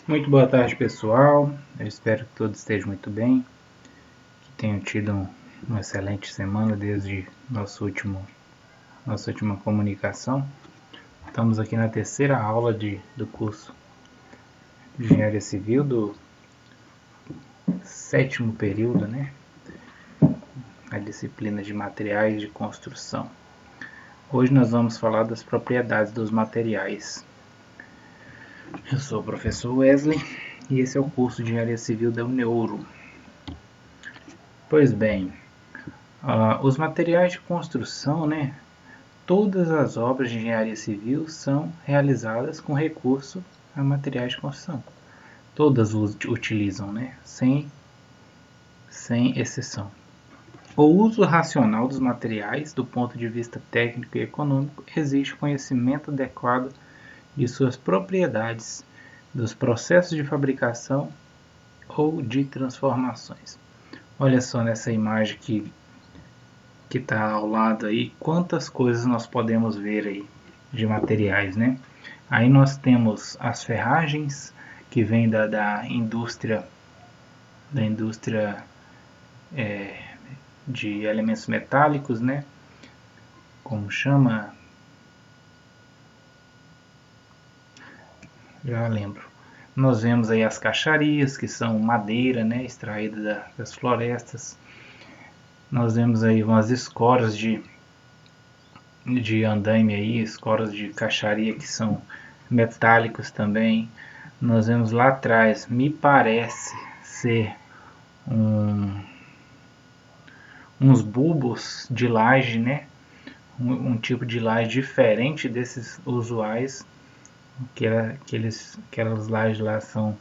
Muito boa tarde, pessoal. Eu espero que todos estejam muito bem, que tenham tido uma excelente semana desde nossa última comunicação. Estamos aqui na terceira aula do curso de Engenharia Civil do sétimo período, né? A disciplina de materiais de construção. Hoje nós vamos falar das propriedades dos materiais. Eu sou o professor Wesley e esse é o curso de Engenharia Civil da Uneouro. Pois bem, os materiais de construção, né? Todas as obras de engenharia civil são realizadas com recurso a materiais de construção. Todas utilizam, né? Sem exceção. O uso racional dos materiais, do ponto de vista técnico e econômico, exige conhecimento adequado de suas propriedades, dos processos de fabricação ou de transformações. Olha só nessa imagem que está ao lado aí, quantas coisas nós podemos ver aí de materiais, né? Aí nós temos as ferragens que vêm da indústria de elementos metálicos, né? Como chama? Já lembro. Nós vemos aí as caixarias, que são madeira, né? Extraída das florestas. Nós vemos aí umas escoras de andaime aí, escoras de caixaria que são metálicos também. Nós vemos lá atrás, me parece ser uns bulbos de laje, né? Um tipo de laje diferente desses usuais, aquelas lajes lá são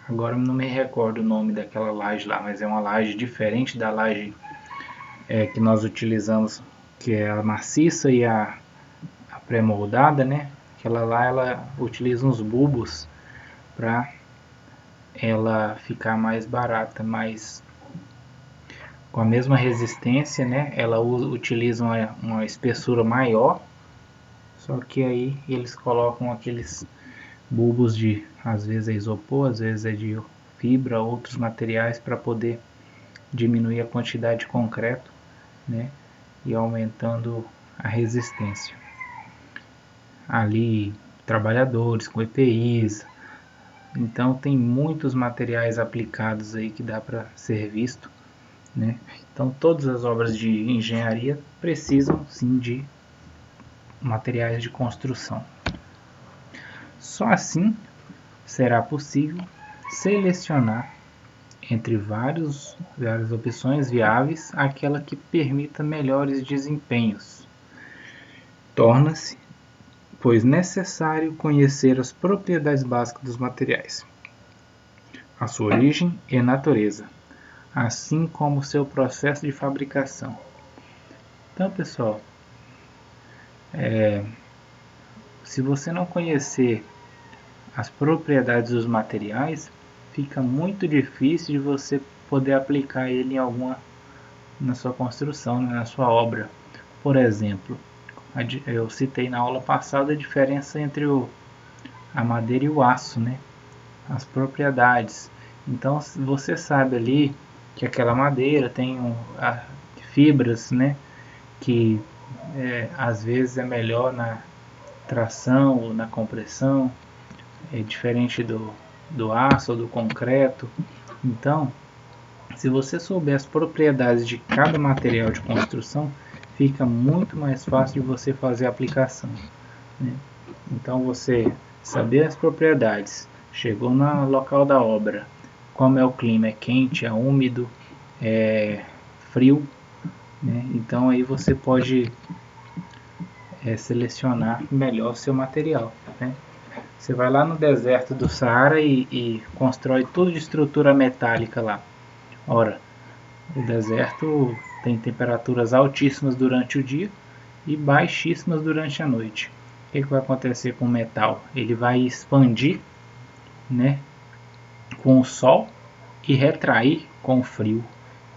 agora não me recordo o nome daquela laje lá, mas é uma laje diferente da laje que nós utilizamos, que é a maciça e a pré-moldada, né? Aquela lá ela utiliza uns bulbos para ela ficar mais barata, mais com a mesma resistência, né? Ela utiliza uma espessura maior, só que aí eles colocam aqueles bulbos de, às vezes é isopor, às vezes é de fibra, outros materiais para poder diminuir a quantidade de concreto, né? E aumentando a resistência. Ali trabalhadores com EPIs, então tem muitos materiais aplicados aí que dá para ser visto, né? Então todas as obras de engenharia precisam sim de materiais de construção. Só assim será possível selecionar entre várias opções viáveis aquela que permita melhores desempenhos. Torna-se, pois, necessário conhecer as propriedades básicas dos materiais, a sua origem e natureza, assim como seu processo de fabricação. Então, pessoal, se você não conhecer as propriedades dos materiais, fica muito difícil de você poder aplicar ele na sua construção, na sua obra. Por exemplo, eu citei na aula passada a diferença entre a madeira e o aço, né? As propriedades. Então você sabe ali que aquela madeira tem fibras, né? Que às vezes é melhor na tração ou na compressão, é diferente do aço ou do concreto. Então, se você souber as propriedades de cada material de construção, fica muito mais fácil de você fazer a aplicação, né? Então você saber as propriedades, chegou no local da obra, como é o clima, é quente, é úmido, é frio, né? Então aí você pode selecionar melhor seu material, né? Você vai lá no deserto do Saara e constrói tudo de estrutura metálica lá. Ora, o deserto tem temperaturas altíssimas durante o dia e baixíssimas durante a noite. O que vai acontecer com o metal? Ele vai expandir, né, com o sol e retrair com o frio.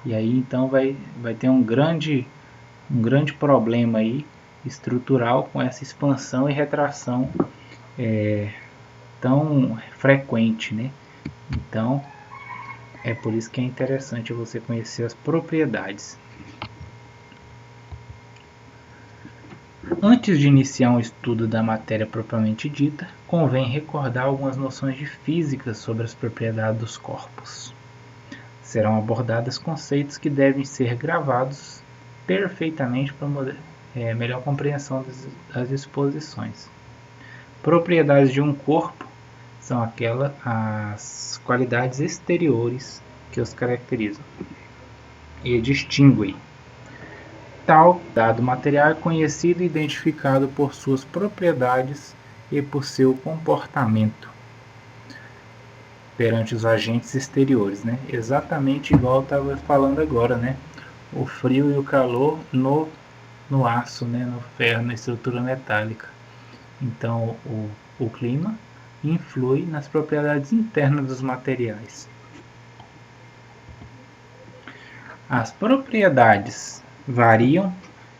E aí então vai ter um grande problema aí estrutural com essa expansão e retração tão frequente, né? Então, é por isso que é interessante você conhecer as propriedades. Antes de iniciar um estudo da matéria propriamente dita, convém recordar algumas noções de física sobre as propriedades dos corpos. Serão abordados conceitos que devem ser gravados perfeitamente para melhor compreensão das exposições. Propriedades de um corpo são as qualidades exteriores que os caracterizam e distinguem. Tal dado material é conhecido e identificado por suas propriedades e por seu comportamento perante os agentes exteriores, né? Exatamente igual eu estava falando agora, né? O frio e o calor no aço, né? No ferro, na estrutura metálica. Então, o clima influi nas propriedades internas dos materiais. As propriedades variam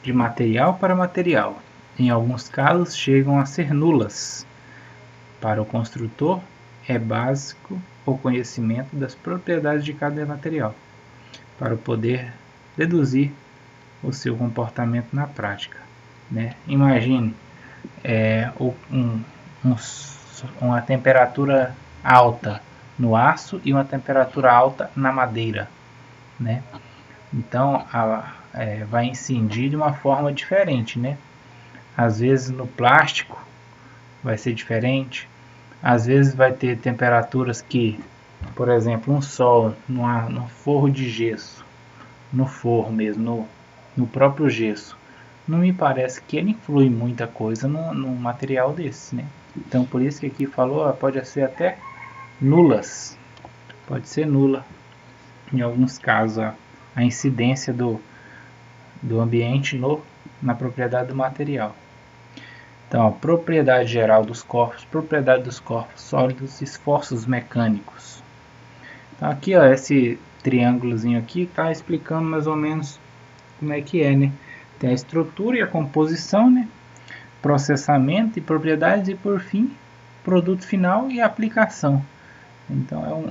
de material para material. Em alguns casos, chegam a ser nulas. Para o construtor, é básico o conhecimento das propriedades de cada material, para poder deduzir o seu comportamento na prática, né? Imagine uma temperatura alta no aço e uma temperatura alta na madeira, né? Então, vai incidir de uma forma diferente, né? Às vezes no plástico vai ser diferente, às vezes vai ter temperaturas que, por exemplo, um sol no forro de gesso, no forro mesmo, no próprio gesso, não me parece que ele influi muita coisa num material desse, né? Então, por isso que aqui falou, pode ser até nulas, pode ser nula, em alguns casos, a incidência do ambiente na propriedade do material. Então, a propriedade geral dos corpos, propriedade dos corpos sólidos, esforços mecânicos. Então, aqui, esse triângulozinho aqui está explicando mais ou menos como é que é, né? Tem a estrutura e a composição, né? Processamento e propriedades e, por fim, produto final e aplicação. Então,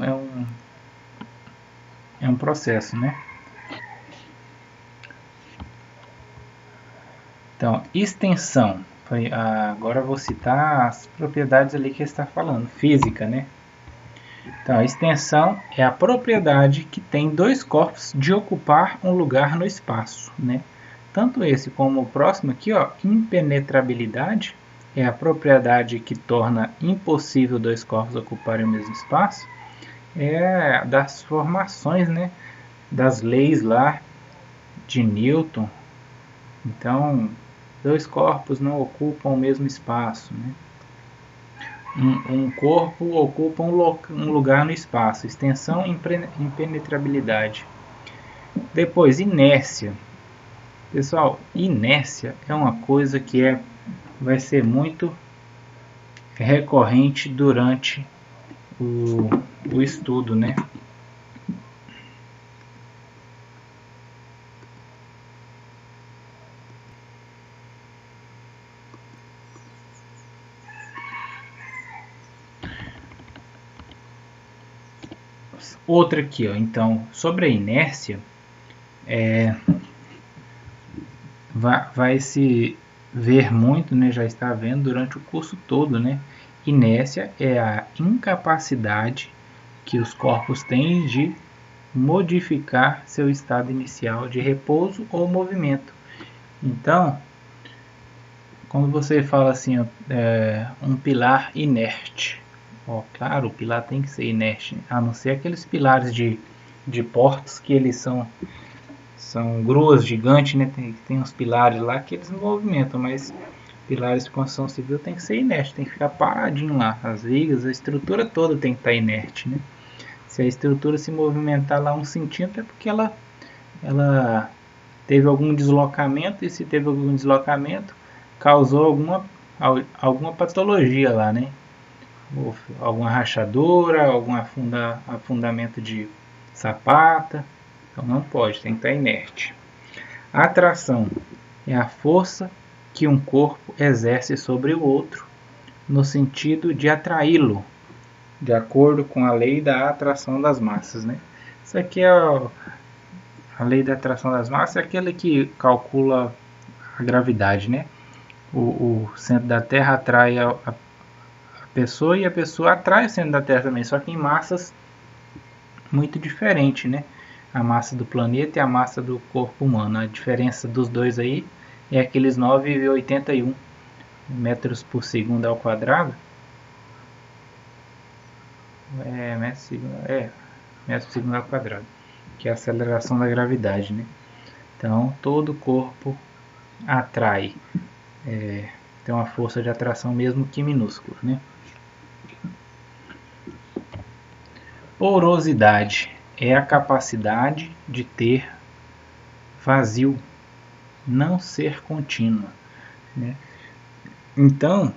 é um processo, né? Então, extensão. Agora eu vou citar as propriedades ali que ele está falando, física, né? Então, a extensão é a propriedade que tem dois corpos de ocupar um lugar no espaço, né? Tanto esse como o próximo aqui, impenetrabilidade, é a propriedade que torna impossível dois corpos ocuparem o mesmo espaço, é das formações, né? Das leis lá de Newton. Então, dois corpos não ocupam o mesmo espaço, né? Um corpo ocupa um lugar no espaço. Extensão e impenetrabilidade. Depois, inércia. Pessoal, inércia é uma coisa que vai ser muito recorrente durante o estudo, né? Outra aqui, então, sobre a inércia, vai se ver muito, né, já está vendo durante o curso todo, né? Inércia é a incapacidade que os corpos têm de modificar seu estado inicial de repouso ou movimento. Então, quando você fala assim, um pilar inerte, claro, o pilar tem que ser inerte, a não ser aqueles pilares de portos que eles são gruas gigantes, né? Tem uns pilares lá que eles não movimentam, mas pilares de construção civil tem que ser inerte, tem que ficar paradinho lá. As vigas, a estrutura toda tem que estar inerte, né? Se a estrutura se movimentar lá 1 centímetro é porque ela teve algum deslocamento, e se teve algum deslocamento, causou alguma patologia lá, né? Ou alguma rachadura, algum afundamento de sapata. Então não pode, tem que estar inerte. A atração é a força que um corpo exerce sobre o outro no sentido de atraí-lo, de acordo com a lei da atração das massas, né? Isso aqui é a lei da atração das massas, é aquele que calcula a gravidade, né? O centro da Terra atrai a pessoa e a pessoa atrai o centro da Terra também, só que em massas muito diferentes, né? A massa do planeta e a massa do corpo humano. A diferença dos dois aí é aqueles 9,81 metros por segundo ao quadrado. Metros por segundo ao quadrado, que é a aceleração da gravidade, né? Então, todo corpo atrai, tem uma força de atração mesmo que minúscula, né? Porosidade é a capacidade de ter vazio, não ser contínua, né? Então,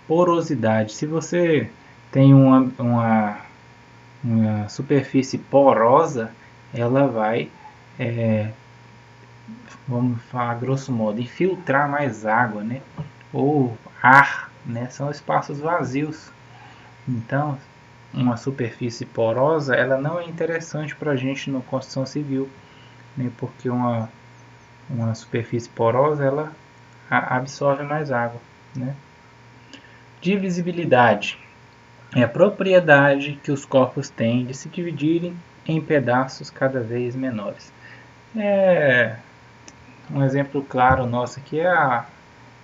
porosidade, se você tem uma superfície porosa, ela vai, vamos falar grosso modo, infiltrar mais água, né? Ou ar, né? São espaços vazios. Então, uma superfície porosa, ela não é interessante para a gente na construção civil, né? Porque uma superfície porosa, ela absorve mais água, né? Divisibilidade é a propriedade que os corpos têm de se dividirem em pedaços cada vez menores. Um exemplo claro nosso aqui é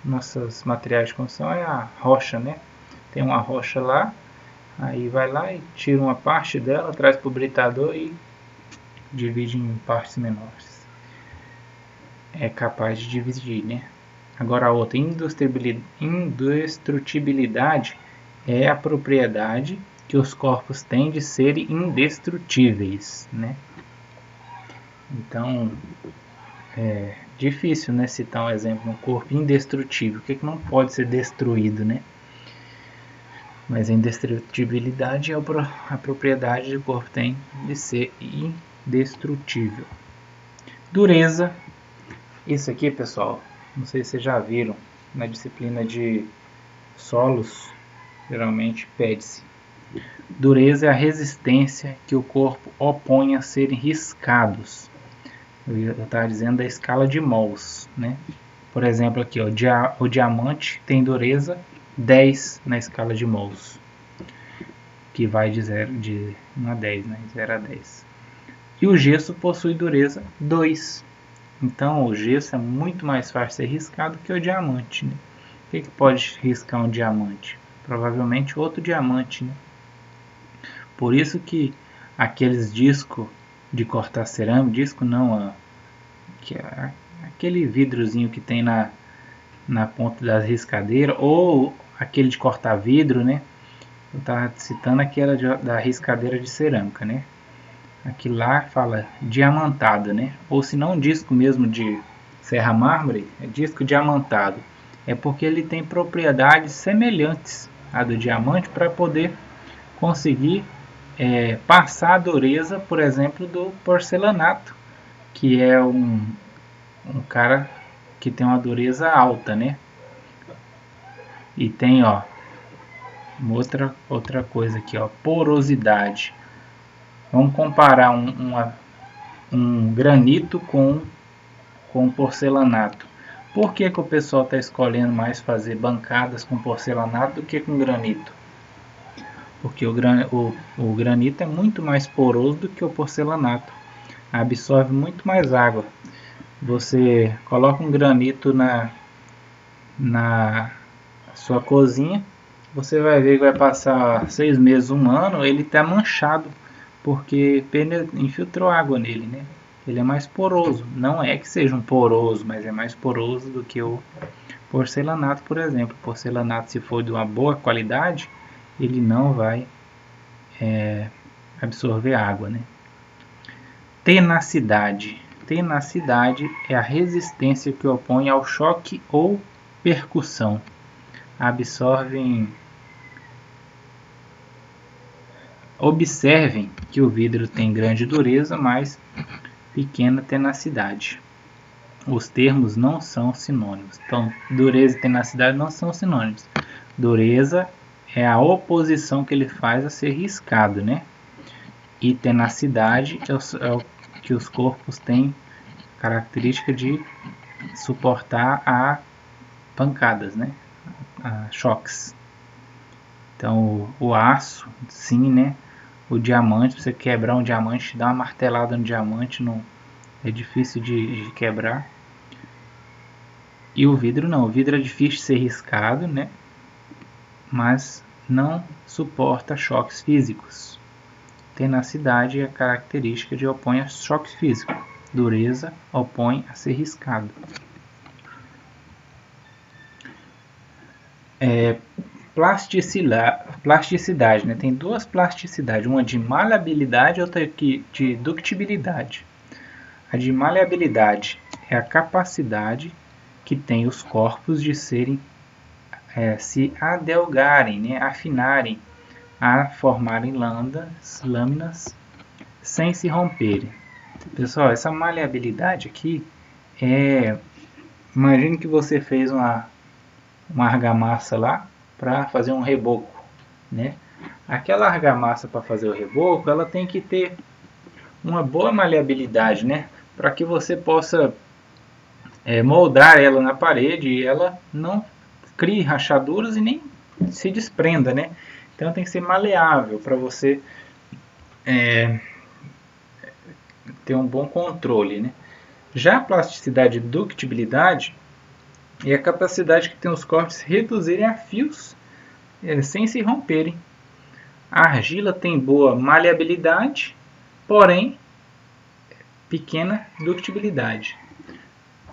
nossos materiais de construção é a rocha, né? Tem uma rocha lá, aí vai lá e tira uma parte dela, traz para o britador e divide em partes menores. É capaz de dividir, né? Agora a outra, indestrutibilidade, é a propriedade que os corpos têm de serem indestrutíveis, né? Então, é difícil, né, citar um exemplo, um corpo indestrutível. O que não pode ser destruído, né? Mas a indestrutibilidade é a propriedade que o corpo tem de ser indestrutível. Dureza. Isso aqui, pessoal, não sei se vocês já viram, na disciplina de solos, geralmente pede-se. Dureza é a resistência que o corpo opõe a serem riscados. Eu estava dizendo da escala de mols, né? Por exemplo, aqui, ó, o diamante tem dureza 10 na escala de mols, que vai de 1 a 10, né? 0 a 10. E o gesso possui dureza 2. Então, o gesso é muito mais fácil de ser riscado que o diamante, né? O que pode riscar um diamante? Provavelmente outro diamante, né? Por isso que aqueles discos de cortar cerâmica, disco não, aquele vidrozinho que tem na ponta das riscadeiras, ou aquele de cortar vidro, né? Eu estava citando aquela da riscadeira de cerâmica, né? Aqui lá fala diamantado, né? Ou se não disco mesmo de serra mármore, é disco diamantado. É porque ele tem propriedades semelhantes à do diamante para poder conseguir passar a dureza, por exemplo, do porcelanato, que é um cara que tem uma dureza alta, né? E tem, ó, outra coisa aqui, ó, porosidade. Vamos comparar um granito com porcelanato. Por que o pessoal está escolhendo mais fazer bancadas com porcelanato do que com granito? Porque o granito é muito mais poroso do que o porcelanato. Absorve muito mais água. Você coloca um granito na sua cozinha, você vai ver que vai passar 6 meses, 1 ano, ele está manchado, porque infiltrou água nele, né? Ele é mais poroso. Não é que seja um poroso, mas é mais poroso do que o porcelanato, por exemplo. O porcelanato, se for de uma boa qualidade, ele não vai absorver água, né? Tenacidade. Tenacidade é a resistência que opõe ao choque ou percussão. Observem que o vidro tem grande dureza, mas pequena tenacidade. os termos não são sinônimos. Então, dureza e tenacidade não são sinônimos. Dureza é a oposição que ele faz a ser riscado, né? E tenacidade é o que os corpos têm característica de suportar a pancadas, né? A choques. Então, o aço, sim, né? O diamante, pra você quebrar um diamante, dar uma martelada no diamante, não é difícil de quebrar. E o vidro não, o vidro é difícil de ser riscado, né? Mas não suporta choques físicos. Tenacidade é a característica de opõe a choque físico. Dureza opõe a ser riscado. Plasticidade, né? Tem duas plasticidades, uma de maleabilidade e outra de ductibilidade. A de maleabilidade é a capacidade que tem os corpos de se adelgarem, né? Afinarem, a formarem lâminas sem se romperem. Pessoal, essa maleabilidade aqui imagine que você fez uma argamassa lá para fazer um reboco, né? Aquela argamassa para fazer o reboco, ela tem que ter uma boa maleabilidade, né? Para que você possa moldar ela na parede e ela não crie rachaduras e nem se desprenda, né? Então tem que ser maleável para você ter um bom controle, né? Já a plasticidade e ductibilidade é a capacidade que tem os corpos reduzirem a fios sem se romperem. A argila tem boa maleabilidade, porém pequena ductibilidade.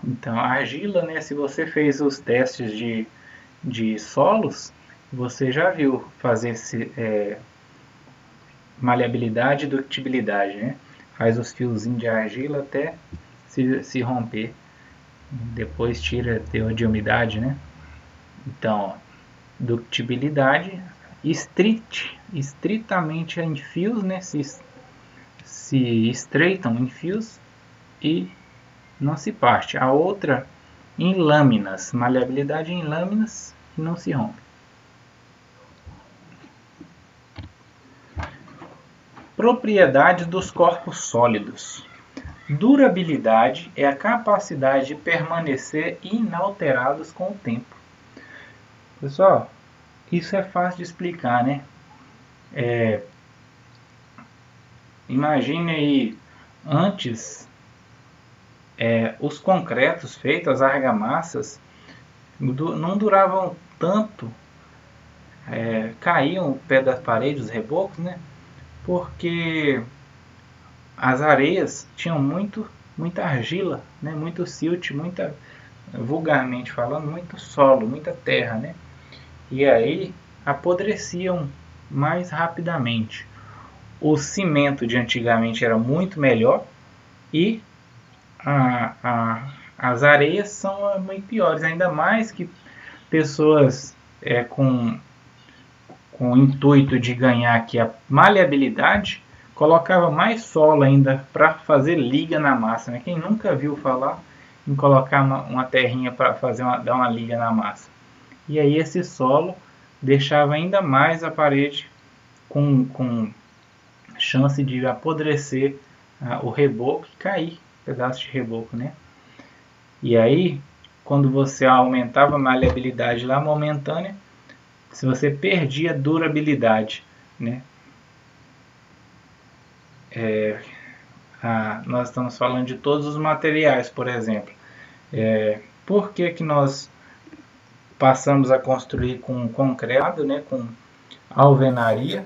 Então a argila, né, se você fez os testes de solos, você já viu fazer maleabilidade e ductibilidade, né? Faz os fiozinhos de argila até se romper. Depois tira teor de umidade, né? Então, ductibilidade, estritamente em fios, né? Se estreitam em fios e não se parte. A outra em lâminas, maleabilidade em lâminas e não se rompe. Propriedades dos corpos sólidos. Durabilidade é a capacidade de permanecer inalterados com o tempo. Pessoal, isso é fácil de explicar, né? Imagine aí, antes, os concretos feitos, as argamassas, não duravam tanto, caíam o pé das paredes, os rebocos, né? Porque as areias tinham muita argila, né? Muito silt, vulgarmente falando, muito solo, muita terra, né? E aí apodreciam mais rapidamente. O cimento de antigamente era muito melhor e as areias são muito piores, ainda mais que pessoas com o intuito de ganhar aqui a maleabilidade, colocava mais solo ainda para fazer liga na massa, né? Quem nunca viu falar em colocar uma terrinha para dar uma liga na massa? E aí esse solo deixava ainda mais a parede com chance de apodrecer o reboco e cair pedaço de reboco, né? E aí, quando você aumentava a maleabilidade lá momentânea, se você perdia a durabilidade, né? Nós estamos falando de todos os materiais, por exemplo. Por que nós passamos a construir com concreto, né, com alvenaria,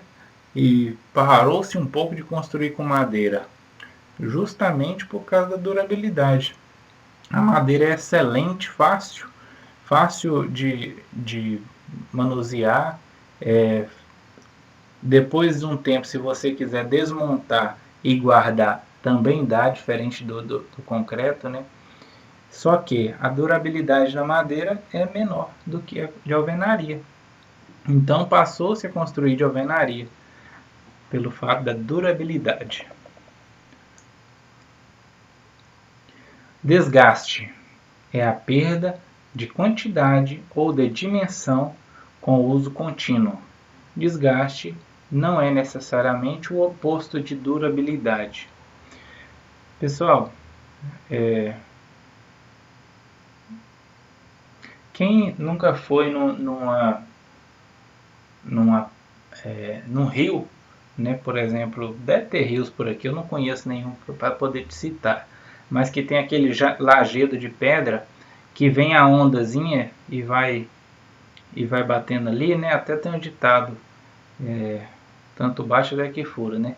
e parou-se um pouco de construir com madeira? Justamente por causa da durabilidade. A madeira é excelente, fácil de manusear. Depois de um tempo, se você quiser desmontar e guardar, também dá, diferente do concreto, né? Só que a durabilidade da madeira é menor do que a de alvenaria. Então passou-se a construir de alvenaria, pelo fato da durabilidade. Desgaste é a perda de quantidade ou de dimensão com o uso contínuo. Desgaste não é necessariamente o oposto de durabilidade. Pessoal, quem nunca foi num rio, né, por exemplo, deve ter rios por aqui, eu não conheço nenhum para poder te citar, mas que tem aquele lajedo de pedra que vem a ondazinha e vai batendo ali, né? Até tem um ditado, tanto baixa até que fura, né?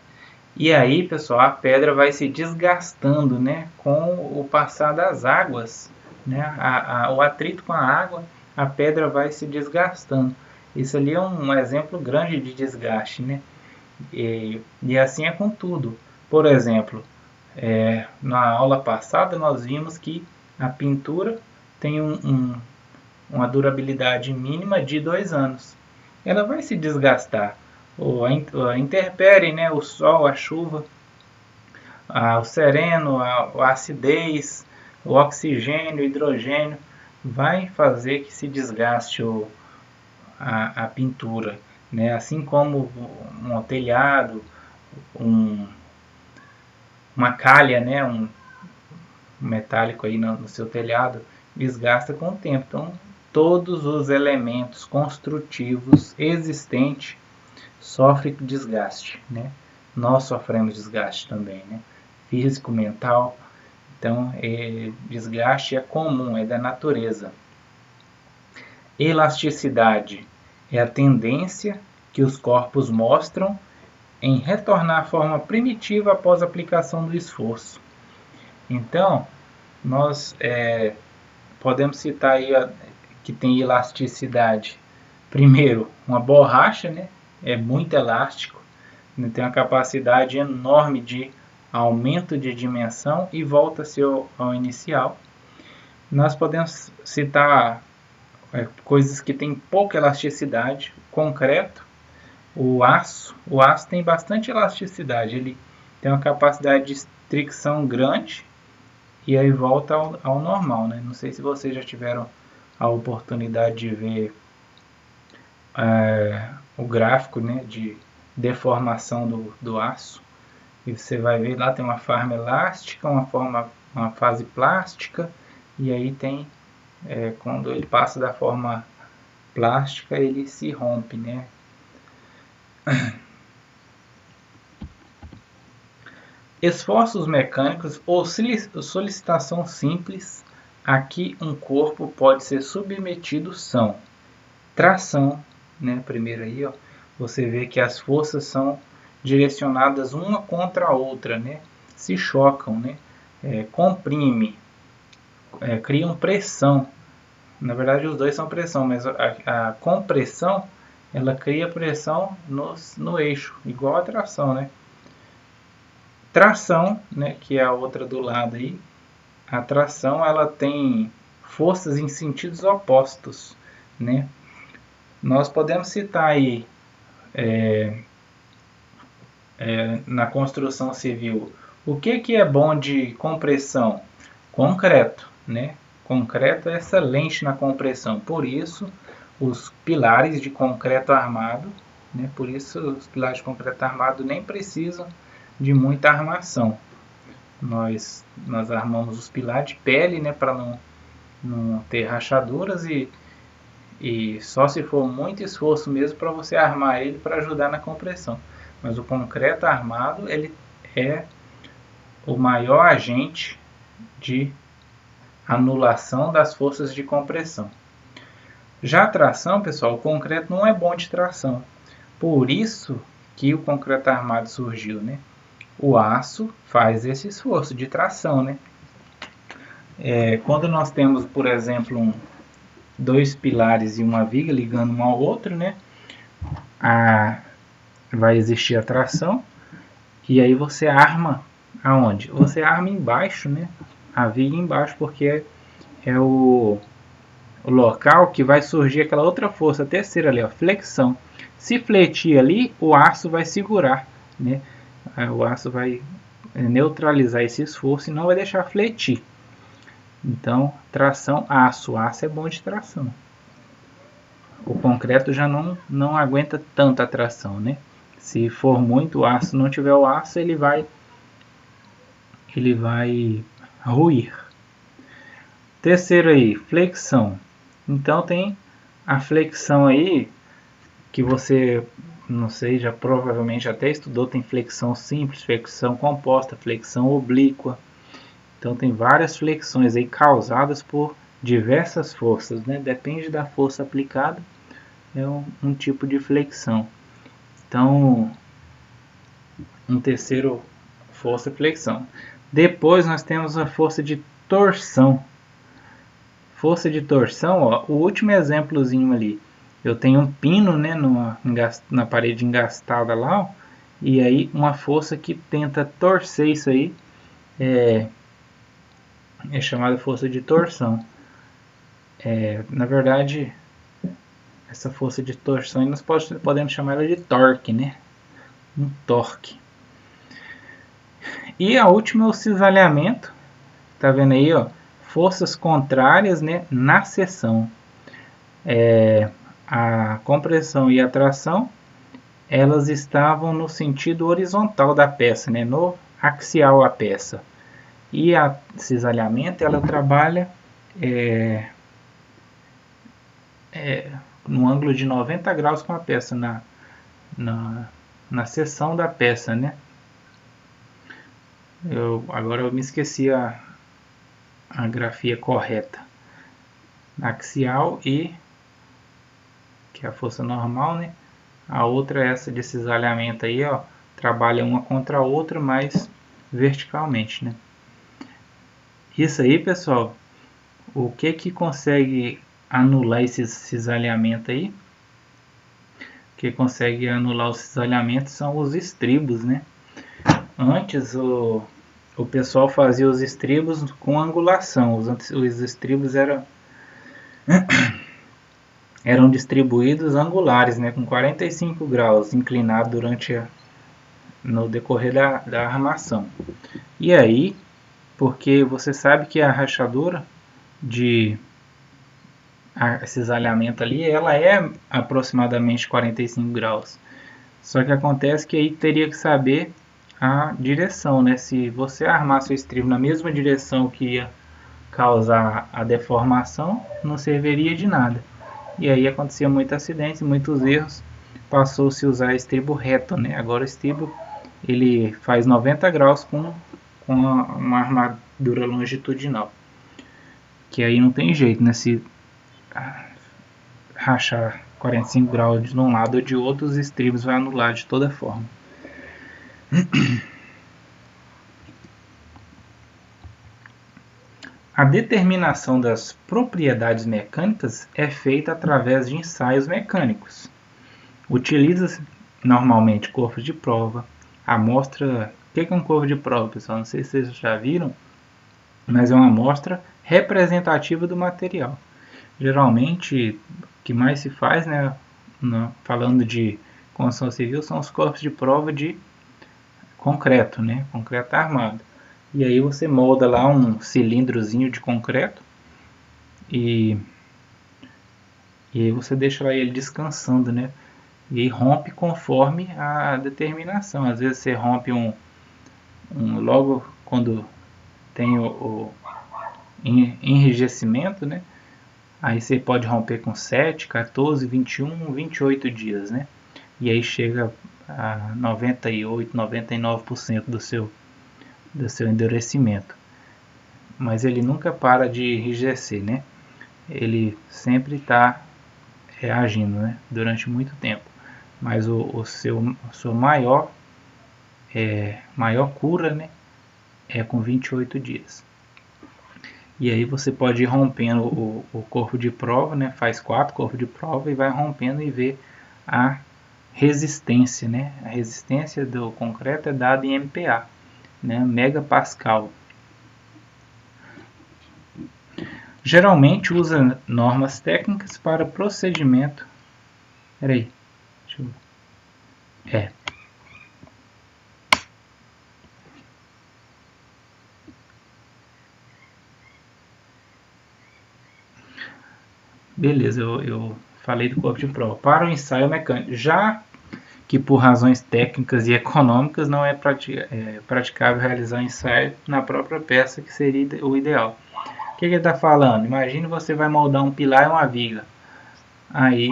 E aí, pessoal, a pedra vai se desgastando, né, com o passar das águas, né? O atrito com a água, a pedra vai se desgastando. Isso ali é um exemplo grande de desgaste, né? E assim é com tudo. Por exemplo, na aula passada nós vimos que a pintura tem uma durabilidade mínima de 2 anos. Ela vai se desgastar. A intempérie, né, o sol, a chuva, o sereno, a acidez, o oxigênio, o hidrogênio, vai fazer que se desgaste a pintura, né? Assim como um telhado, uma calha, né, um metálico aí no seu telhado, desgasta com o tempo. Então, todos os elementos construtivos existentes sofrem desgaste, né? Nós sofremos desgaste também, né? Físico, mental. Então, desgaste é comum, é da natureza. Elasticidade é a tendência que os corpos mostram em retornar à forma primitiva após a aplicação do esforço. Então, nós podemos citar aí que tem elasticidade. Primeiro, uma borracha, né? É muito elástico, né? Tem uma capacidade enorme de aumento de dimensão e volta-se ao inicial. Nós podemos citar coisas que têm pouca elasticidade, concreto, o aço tem bastante elasticidade, ele tem uma capacidade de fricção grande e aí volta ao normal, né? Não sei se vocês já tiveram a oportunidade de ver o gráfico, né, de deformação do aço, e você vai ver lá tem uma forma elástica, uma fase plástica, e aí tem quando ele passa da forma plástica ele se rompe, né? Esforços mecânicos ou solicitação simples a que um corpo pode ser submetido são tração, né? Primeiro aí, ó, você vê que as forças são direcionadas uma contra a outra, né? Se chocam, né? Comprime, criam pressão. Na verdade, os dois são pressão, mas a compressão ela cria pressão no eixo, igual a tração, né? Tração, né, que é a outra do lado aí, a tração ela tem forças em sentidos opostos, né? Nós podemos citar aí na construção civil o que é bom de compressão? Concreto, né? Concreto é excelente na compressão, por isso os pilares de concreto armado, né? Por isso os pilares de concreto armado nem precisam de muita armação. Nós armamos os pilares de pele, né, para não ter rachaduras e só se for muito esforço mesmo para você armar ele para ajudar na compressão. Mas o concreto armado ele é o maior agente de anulação das forças de compressão. Já a tração, pessoal, o concreto não é bom de tração. Por isso que o concreto armado surgiu, né? O aço faz esse esforço de tração, né? Quando nós temos, por exemplo, dois pilares e uma viga ligando um ao outro, né? Vai existir a tração e aí você arma aonde? Você arma embaixo, né? A viga embaixo, porque é o local que vai surgir aquela outra força, a terceira ali, ó, flexão. Se fletir ali, o aço vai segurar, né? O aço vai neutralizar esse esforço e não vai deixar fletir. Então, tração aço. Aço é bom de tração. O concreto já não aguenta tanta tração, né? Se for muito aço, não tiver o aço, ele vai ruir. Terceiro aí, flexão. Então tem a flexão aí que você, não sei, já provavelmente até estudou, tem flexão simples, flexão composta, flexão oblíqua. Então tem várias flexões aí causadas por diversas forças, né? Depende da força aplicada, é um tipo de flexão. Então, um terceiro força flexão. Depois nós temos a força de torção. Força de torção, ó, o último exemplozinho ali. Eu tenho um pino, né, na parede engastada lá, ó, e aí uma força que tenta torcer isso aí é chamada força de torção. Na verdade, essa força de torção nós podemos chamar ela de torque, né? Um torque. E a última é o cisalhamento. Tá vendo aí, ó? Forças contrárias, né, na seção. A compressão e a tração, elas estavam no sentido horizontal da peça, né, no axial à peça. E a cisalhamento, ela trabalha no ângulo de 90 graus com a peça, na seção da peça, né? Agora eu me esqueci a grafia correta. Axial e, que é a força normal, né? A outra é essa de cisalhamento aí, ó. Trabalha uma contra a outra, mas verticalmente, né? Isso aí, pessoal. O que consegue anular esse cisalhamento aí? O que consegue anular o cisalhamento são os estribos, né? Antes o pessoal fazia os estribos com angulação. Os estribos eram distribuídos angulares, né, com 45 graus, inclinado no decorrer da armação. E aí, porque você sabe que a rachadura de cisalhamento ali, ela é aproximadamente 45 graus. Só que acontece que aí teria que saber a direção, né? Se você armasse o estribo na mesma direção que ia causar a deformação, não serviria de nada. E aí acontecia muitos acidentes, muitos erros. Passou-se a usar estribo reto, né? Agora o estribo ele faz 90 graus com uma armadura longitudinal. Que aí não tem jeito, né? Se rachar 45 graus de um lado ou de outro, os estribos vai anular de toda forma. A determinação das propriedades mecânicas é feita através de ensaios mecânicos. Utiliza-se normalmente corpos de prova, amostra. O que é um corpo de prova, pessoal? Não sei se vocês já viram, mas é uma amostra representativa do material. Geralmente, o que mais se faz, né, falando de construção civil, são os corpos de prova de concreto, né, concreto armado. E aí você molda lá um cilindrozinho de concreto e aí você deixa lá ele descansando, né? E aí rompe conforme a determinação. Às vezes você rompe logo quando tem o enrijecimento, né? Aí você pode romper com 7, 14, 21, 28 dias, né? E aí chega a 98, 99% do seu endurecimento. Mas ele nunca para de enrijecer, né? Ele sempre está reagindo, né? Durante muito tempo. Mas a sua maior cura, né? É com 28 dias. E aí você pode ir rompendo o corpo de prova, né? Faz 4 corpos de prova e vai rompendo e vê a resistência, né? A resistência do concreto é dada em MPa, né? Megapascal. Geralmente usa normas técnicas para procedimento. Peraí, deixa eu... Beleza, eu falei do corpo de prova. Para o ensaio mecânico, já que por razões técnicas e econômicas não é praticável realizar ensaio na própria peça, que seria o ideal. O que ele está falando? Imagine você vai moldar um pilar e uma viga. Aí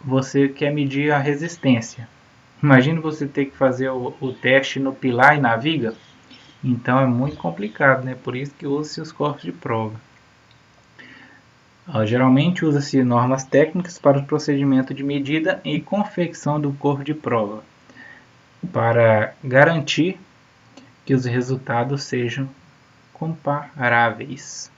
você quer medir a resistência. Imagine você ter que fazer o teste no pilar e na viga. Então é muito complicado, né? Por isso que usa-se os corpos de prova. Geralmente usa-se normas técnicas para o procedimento de medida e confecção do corpo de prova, para garantir que os resultados sejam comparáveis.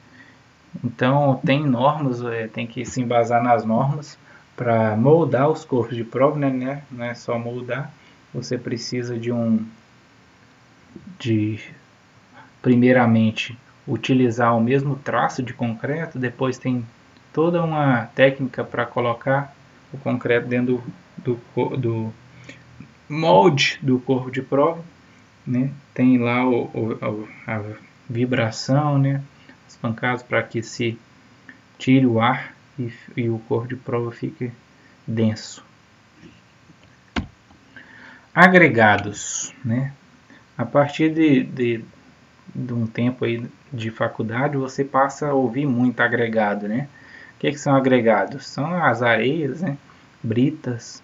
Então tem normas, tem que se embasar nas normas para moldar os corpos de prova, né? Não é só moldar, você precisa de primeiramente utilizar o mesmo traço de concreto, depois tem toda uma técnica para colocar o concreto dentro do molde do corpo de prova, né? Tem lá a vibração, né? As pancadas para que se tire o ar e o corpo de prova fique denso. Agregados, né? A partir de um tempo aí de faculdade, você passa a ouvir muito agregado, né? O que são agregados? São as areias, né? Britas.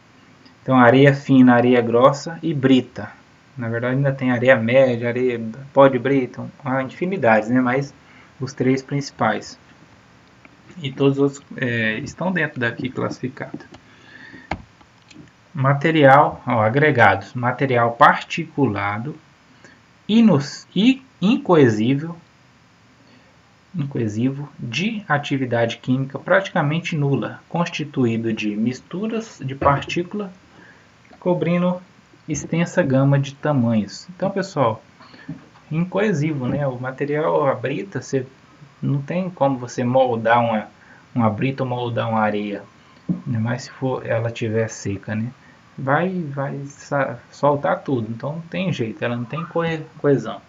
Então, areia fina, areia grossa e brita. Na verdade, ainda tem areia média, areia pó de brita, uma infinidade, né? Mas os três principais. E todos os outros estão dentro daqui classificados. Material, agregados. Material particulado, incoesível, de atividade química praticamente nula, constituído de misturas de partículas cobrindo extensa gama de tamanhos. Então, pessoal, incoesivo, né? O material, a brita, você não tem como você moldar uma brita ou moldar uma areia, ainda mais se for ela estiver seca, né? Vai soltar tudo, então não tem jeito, ela não tem coesão.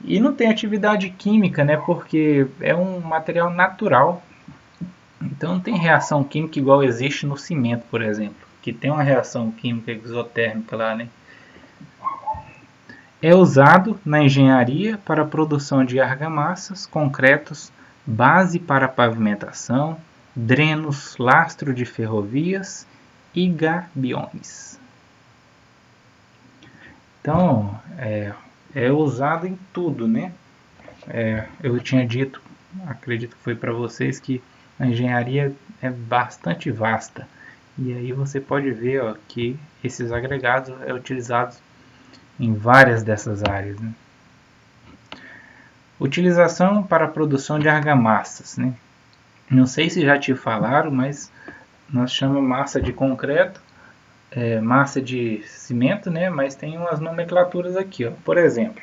E não tem atividade química, né? Porque é um material natural, então não tem reação química igual existe no cimento, por exemplo, que tem uma reação química exotérmica lá, né? É usado na engenharia para a produção de argamassas, concretos, base para pavimentação, drenos, lastro de ferrovias e gabiões. Então, é usado em tudo, né? Eu tinha dito, acredito que foi para vocês, que a engenharia é bastante vasta. E aí você pode ver, ó, que esses agregados é utilizados em várias dessas áreas, né? Utilização para a produção de argamassas, né? Não sei se já te falaram, mas nós chamamos massa de concreto, massa de cimento, né? Mas tem umas nomenclaturas aqui, ó. Por exemplo,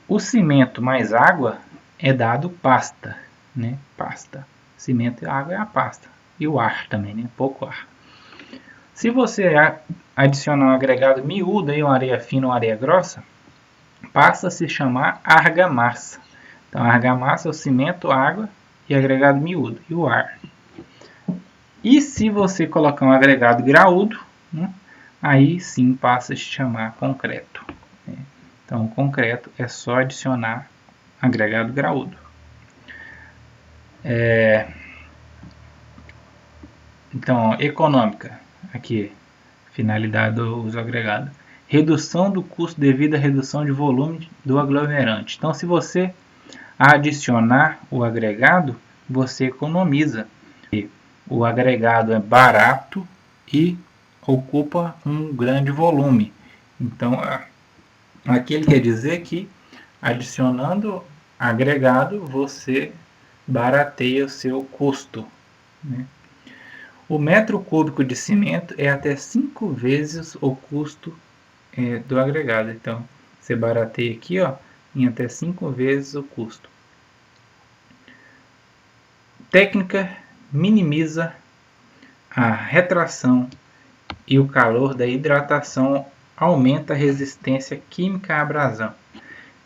o cimento mais água é dado pasta, né? Pasta. Cimento e água é a pasta. E o ar também, né? Pouco ar. Se você adicionar um agregado miúdo, aí, uma areia fina ou uma areia grossa, passa a se chamar argamassa. Então, argamassa é o cimento, água e agregado miúdo, e o ar. E se você colocar um agregado graúdo, né, aí sim passa a se chamar concreto. Né? Então, concreto é só adicionar agregado graúdo. Então, econômica, aqui, finalidade do uso agregado. Redução do custo devido à redução de volume do aglomerante. Então, se você adicionar o agregado, você economiza. O agregado é barato e ocupa um grande volume. Então, aqui ele quer dizer que adicionando agregado, você barateia o seu custo, né? O metro cúbico de cimento é até 5 vezes o custo do agregado. Então, você barateia aqui, ó, em até 5 vezes o custo. Técnica minimiza a retração e o calor da hidratação aumenta a resistência química à abrasão.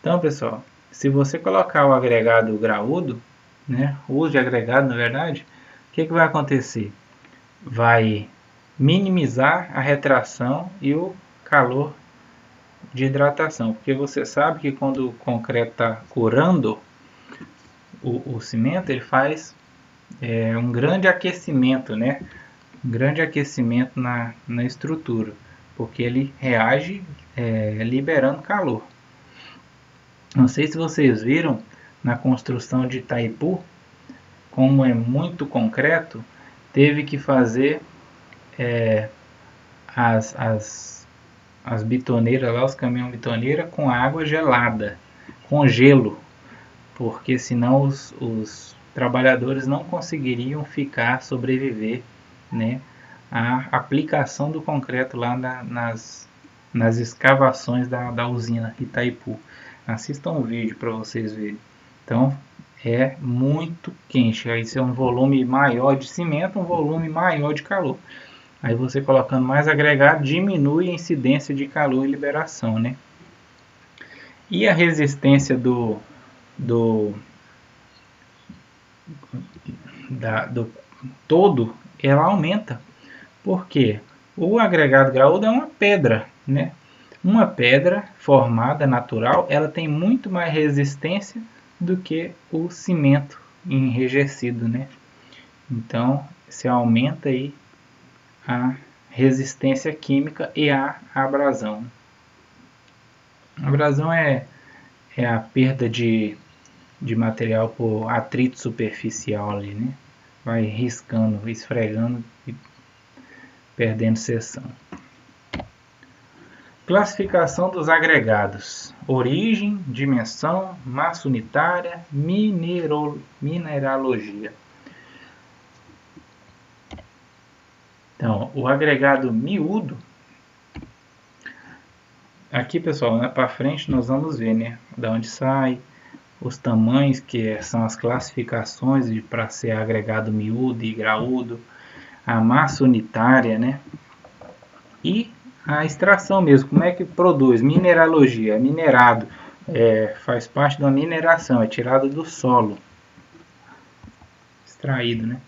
Então, pessoal, se você colocar o agregado graúdo, né, o uso de agregado, na verdade, que vai acontecer? Vai minimizar a retração e o calor de hidratação, porque você sabe que quando o concreto está curando o cimento, ele faz um grande aquecimento, né? Um grande aquecimento na estrutura, porque ele reage liberando calor. Não sei se vocês viram na construção de Itaipu, como é muito concreto, teve que fazer as bitoneiras lá, os caminhões bitoneira com água gelada, com gelo, porque senão os trabalhadores não conseguiriam sobreviver, né, à aplicação do concreto lá nas escavações da usina Itaipu. Assistam o vídeo para vocês verem. Então é muito quente. Isso é um volume maior de cimento, um volume maior de calor. Aí você colocando mais agregado diminui a incidência de calor e liberação, né? E a resistência do todo, ela aumenta. Porque o agregado graúdo é uma pedra, né? Uma pedra formada natural, ela tem muito mais resistência do que o cimento enrijecido, né? Então, você aumenta aí a resistência química e a abrasão. A abrasão é a perda de material por atrito superficial ali, né? Vai riscando, esfregando e perdendo seção. Classificação dos agregados: origem, dimensão, massa unitária, mineralogia. Então, o agregado miúdo, aqui pessoal, né, para frente nós vamos ver, né, da onde sai, os tamanhos, que são as classificações para ser agregado miúdo e graúdo, a massa unitária, né, e a extração mesmo, como é que produz, mineralogia, é minerado, faz parte da mineração, é tirado do solo, extraído, né.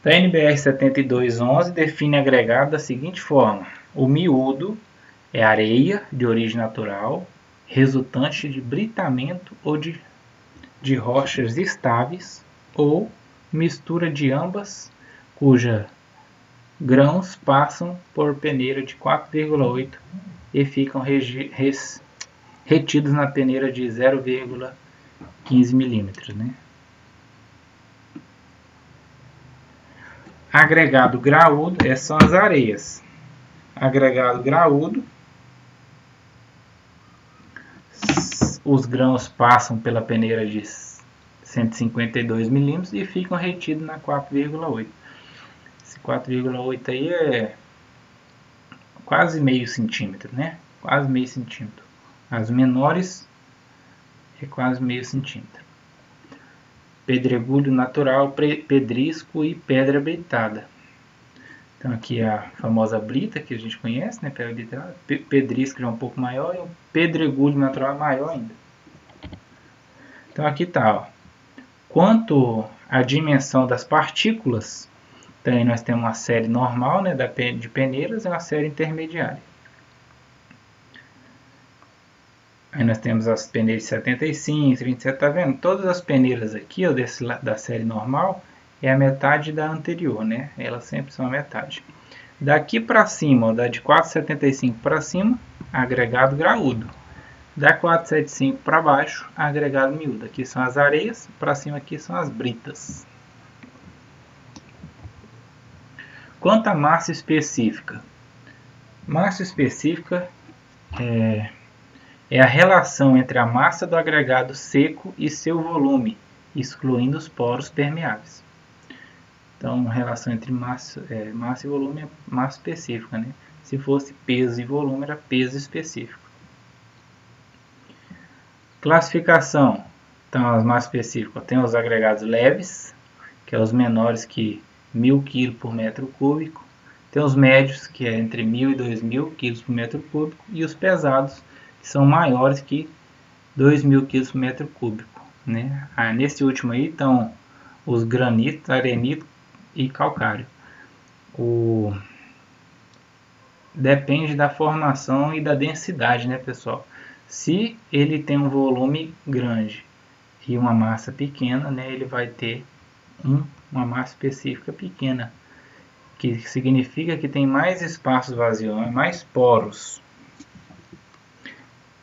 A NBR 7211 define agregado da seguinte forma: o miúdo é areia de origem natural, resultante de britamento ou de rochas estáveis, ou mistura de ambas, cuja grãos passam por peneira de 4,8 e ficam retidos na peneira de 0,15 milímetros, né? Agregado graúdo são as areias. Agregado graúdo, os grãos passam pela peneira de 152 milímetros e ficam retidos na 4,8. Esse 4,8 aí é quase meio centímetro, né? Quase meio centímetro. As menores é quase meio centímetro. Pedregulho natural, pedrisco e pedra britada. Então aqui é a famosa brita que a gente conhece, né? Pedra britada. Pedrisco é um pouco maior e o pedregulho natural é maior ainda. Então aqui está, ó. Quanto à dimensão das partículas, então aí nós temos uma série normal, né, de peneiras e uma série intermediária. Aí nós temos as peneiras de 75, 27, tá vendo? Todas as peneiras aqui, ó, da série normal, é a metade da anterior, né? Elas sempre são a metade. Daqui para cima, ó, da de 4,75 para cima, agregado graúdo. Da 4,75 para baixo, agregado miúdo. Aqui são as areias, para cima aqui são as britas. Quanto à massa específica. Massa específica é a relação entre a massa do agregado seco e seu volume, excluindo os poros permeáveis. Então, a relação entre massa e volume é massa específica, né? Se fosse peso e volume, era peso específico. Classificação. Então, as massas específicas tem os agregados leves, que é os menores que 1000 kg por metro cúbico. Tem os médios, que é entre 1000 e 2000 kg por metro cúbico. E os pesados, que são maiores que 2000 kg por metro cúbico, né? Nesse último aí estão os granitos, arenito, e calcário. Depende da formação e da densidade, né, pessoal? Se ele tem um volume grande e uma massa pequena, né, ele vai ter uma massa específica pequena, que significa que tem mais espaço vazio, mais poros.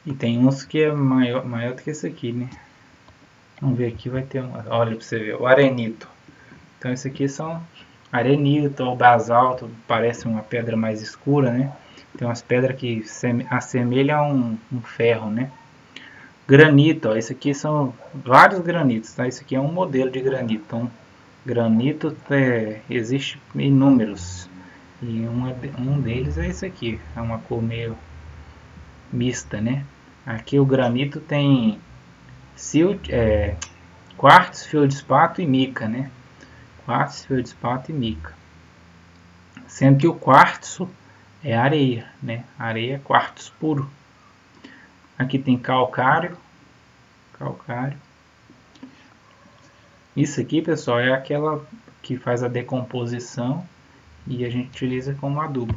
E tem uns que é maior do que esse aqui, né? Vamos ver aqui, vai ter olha para você ver, o arenito. Então esse aqui são arenito ou basalto, parece uma pedra mais escura, né? Tem umas pedras que assemelham um ferro, né? Granito, ó, esse aqui são vários granitos, tá? Esse aqui é um modelo de granito. Então, granito existe inúmeros. E um deles é esse aqui, é uma cor meio mista, né? Aqui o granito tem quartzo, feldspato e mica, né? Quartzo, feldspato e mica. Sendo que o quartzo é areia, né? Areia é quartzo puro. Aqui tem calcário. Isso aqui, pessoal, é aquela que faz a decomposição e a gente utiliza como adubo.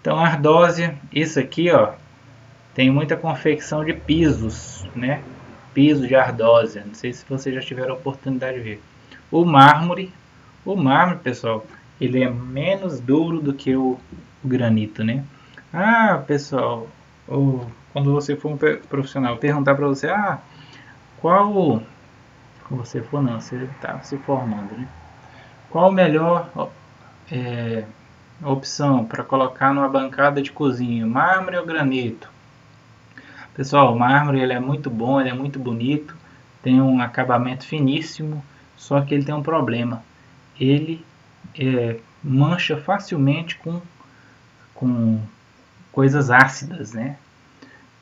Então, a ardósia, isso aqui, ó, tem muita confecção de pisos, né? Piso de ardósia. Não sei se vocês já tiveram a oportunidade de ver. O mármore, pessoal, ele é menos duro do que o granito, né? Ah, pessoal, quando você for um profissional, perguntar para você, qual você for não, você está se formando, né? Qual a melhor opção para colocar numa bancada de cozinha, mármore ou granito? Pessoal, o mármore ele é muito bom, ele é muito bonito, tem um acabamento finíssimo, só que ele tem um problema. Ele mancha facilmente com coisas ácidas, né?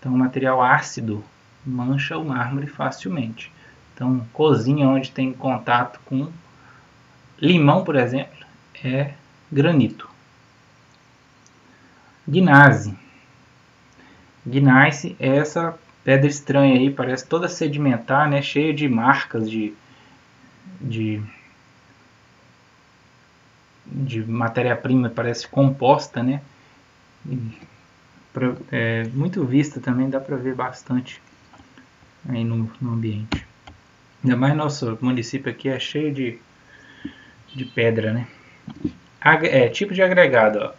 Então, o material ácido mancha o mármore facilmente. Então, cozinha onde tem contato com limão, por exemplo, é granito. Gneiss é essa pedra estranha aí, parece toda sedimentar, né? Cheia de marcas de matéria-prima, parece composta, né? É muito vista também, dá para ver bastante aí no ambiente. Ainda mais nosso município aqui é cheio de pedra, né? Tipo de agregado, ó.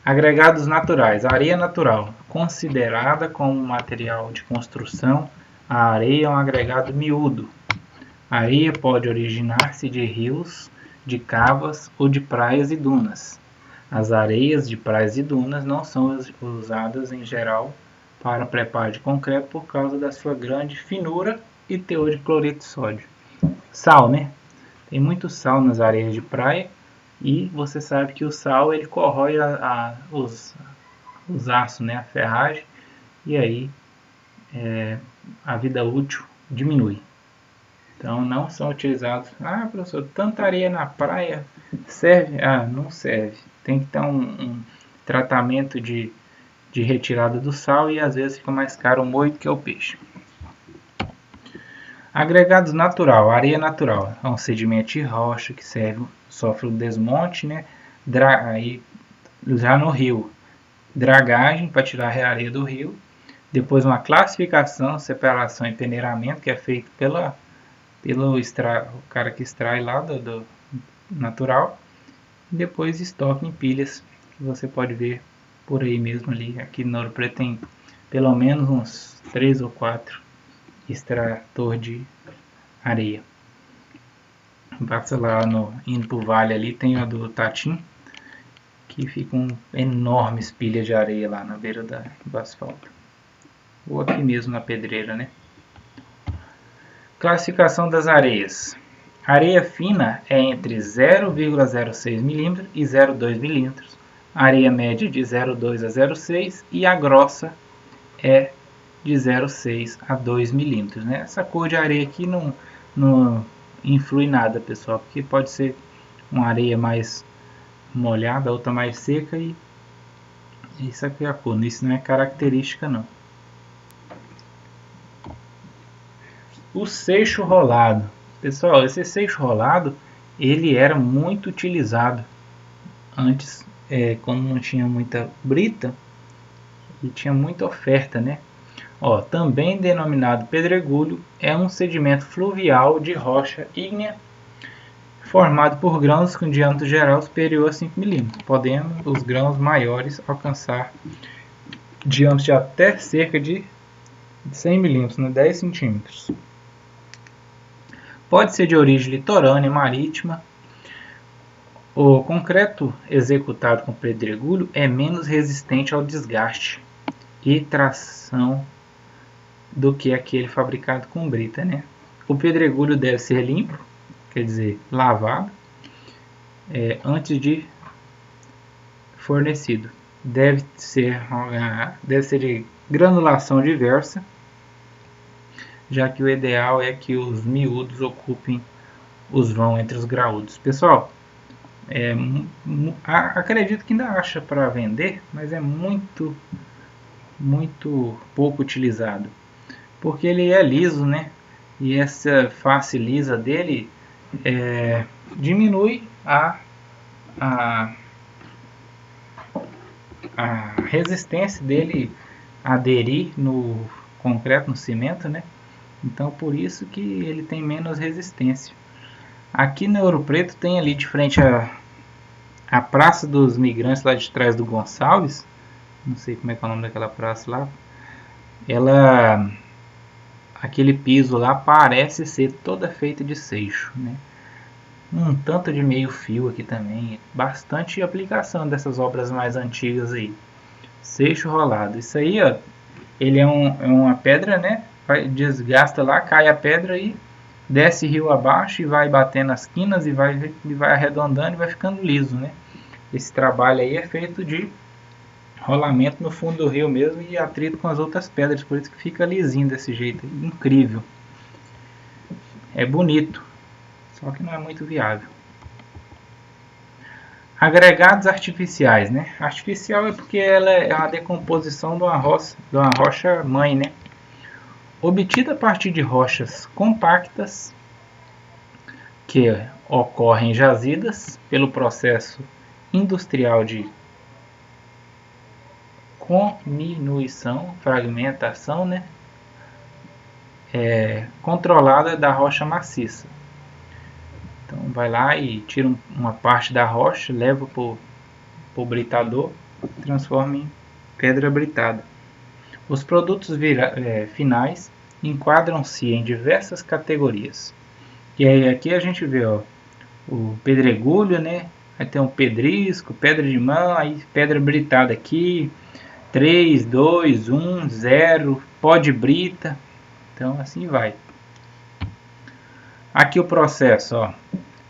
Agregados naturais. Areia natural, considerada como material de construção, a areia é um agregado miúdo. A areia pode originar-se de rios, de cavas ou de praias e dunas. As areias de praias e dunas não são usadas em geral para preparo de concreto por causa da sua grande finura e teor de cloreto de sódio. Sal, né? Tem muito sal nas areias de praia e você sabe que o sal ele corrói os aços, né? A ferragem, e aí a vida útil diminui. Então não são utilizados. Professor, tanta areia na praia serve? Não serve. Tem que ter um tratamento de retirada do sal e às vezes fica mais caro o molho que é o peixe. Agregados natural, areia natural, é um sedimento de rocha que sofre o desmonte, né? Aí, já no rio, dragagem para tirar a areia do rio, depois uma classificação, separação e peneiramento que é feito pelo cara que extrai lá do natural, e depois estoque em pilhas, que você pode ver por aí mesmo ali. Aqui no Ouro Preto tem pelo menos uns 3 ou 4 extrator de areia. Passa lá indo pro vale ali, tem a do Tatim, que ficam enormes pilhas de areia lá na beira do asfalto. Ou aqui mesmo na pedreira, né? Classificação das areias. Areia fina é entre 0,06 mm e 0,2 mm. Areia média de 0,2 a 0,6 e a grossa é de 0,6 a 2 milímetros, né? Essa cor de areia aqui não influi nada, pessoal, porque pode ser uma areia mais molhada, outra mais seca, e isso aqui é a cor, isso não é característica não. O seixo rolado, pessoal, esse seixo rolado ele era muito utilizado antes, quando não tinha muita brita e tinha muita oferta, né? Ó, também denominado pedregulho, é um sedimento fluvial de rocha ígnea formado por grãos com diâmetro geral superior a 5 mm, podendo os grãos maiores alcançar diâmetros de até cerca de 100 mm, né, 10 cm. Pode ser de origem litorânea, marítima. O concreto executado com pedregulho é menos resistente ao desgaste e tração do que aquele fabricado com brita, né? O pedregulho deve ser limpo, quer dizer, lavado, antes de fornecido. Deve ser de granulação diversa, já que o ideal é que os miúdos ocupem os vãos entre os graúdos. Pessoal, acredito que ainda acha para vender, mas é muito pouco utilizado, porque ele é liso, né? E essa face lisa dele diminui a resistência dele aderir no concreto, no cimento, né? Então por isso que ele tem menos resistência. Aqui no Ouro Preto tem ali de frente a Praça dos Migrantes, lá de trás do Gonçalves, não sei como é que é o nome daquela praça lá, aquele piso lá parece ser toda feita de seixo, né? Um tanto de meio fio aqui também, bastante aplicação dessas obras mais antigas aí. Seixo rolado, isso aí, ó, ele é uma pedra, né? Desgasta lá, cai a pedra e desce rio abaixo e vai batendo as quinas e vai arredondando e vai ficando liso, né? Esse trabalho aí é feito de rolamento no fundo do rio mesmo e atrito com as outras pedras, por isso que fica lisinho desse jeito, incrível. É bonito, só que não é muito viável. Agregados artificiais, né? Artificial é porque ela é a decomposição de uma rocha mãe, né? Obtida a partir de rochas compactas que ocorrem jazidas pelo processo industrial de comminuição, fragmentação, né? Controlada da rocha maciça. Então vai lá e tira uma parte da rocha, leva para o britador, transforma em pedra britada. Os produtos finais enquadram-se em diversas categorias. E aí aqui a gente vê, ó, o pedregulho, né? Aí tem um pedrisco, pedra de mão, aí pedra britada aqui, 3, 2, 1, 0, pó de brita. Então assim vai. Aqui o processo, ó.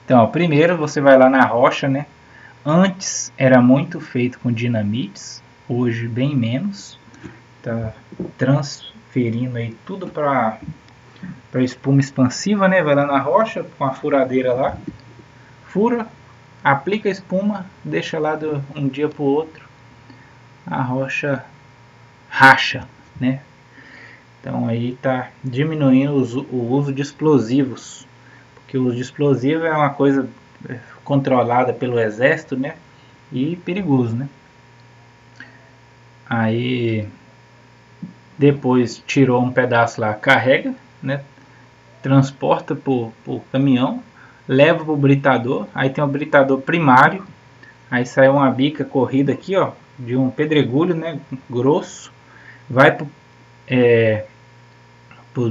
Então, ó, primeiro você vai lá na rocha, né? Antes era muito feito com dinamites, hoje bem menos. Tá transferindo aí tudo para espuma expansiva, né? Vai lá na rocha com a furadeira lá, fura, aplica a espuma, deixa lá um dia para o outro, a rocha racha, né? Então aí tá diminuindo o uso de explosivos, porque o uso de explosivo é uma coisa controlada pelo exército, né? E perigoso, né? Aí depois tirou um pedaço lá, carrega, né? Transporta por caminhão, leva para o britador. Aí tem o britador primário, aí sai uma bica corrida aqui, ó, de um pedregulho, né? Grosso, vai para o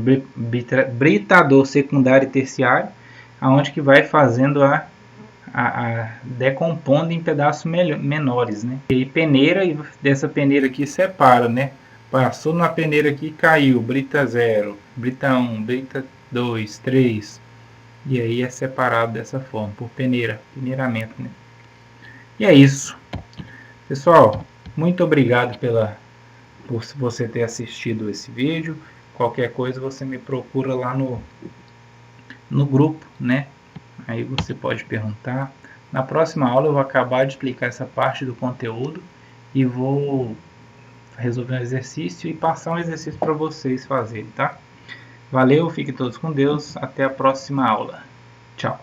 britador secundário e terciário, aonde que vai fazendo decompondo em pedaços menores, né? E peneira, e dessa peneira aqui separa, né? Passou na peneira aqui, caiu, brita 0, brita 1, brita 2, 3, e aí é separado dessa forma, por peneiramento, né? E é isso. Pessoal, muito obrigado por você ter assistido esse vídeo. Qualquer coisa você me procura lá no grupo, né? Aí você pode perguntar. Na próxima aula eu vou acabar de explicar essa parte do conteúdo e vou resolver um exercício e passar um exercício para vocês fazerem, tá? Valeu, fiquem todos com Deus, até a próxima aula. Tchau.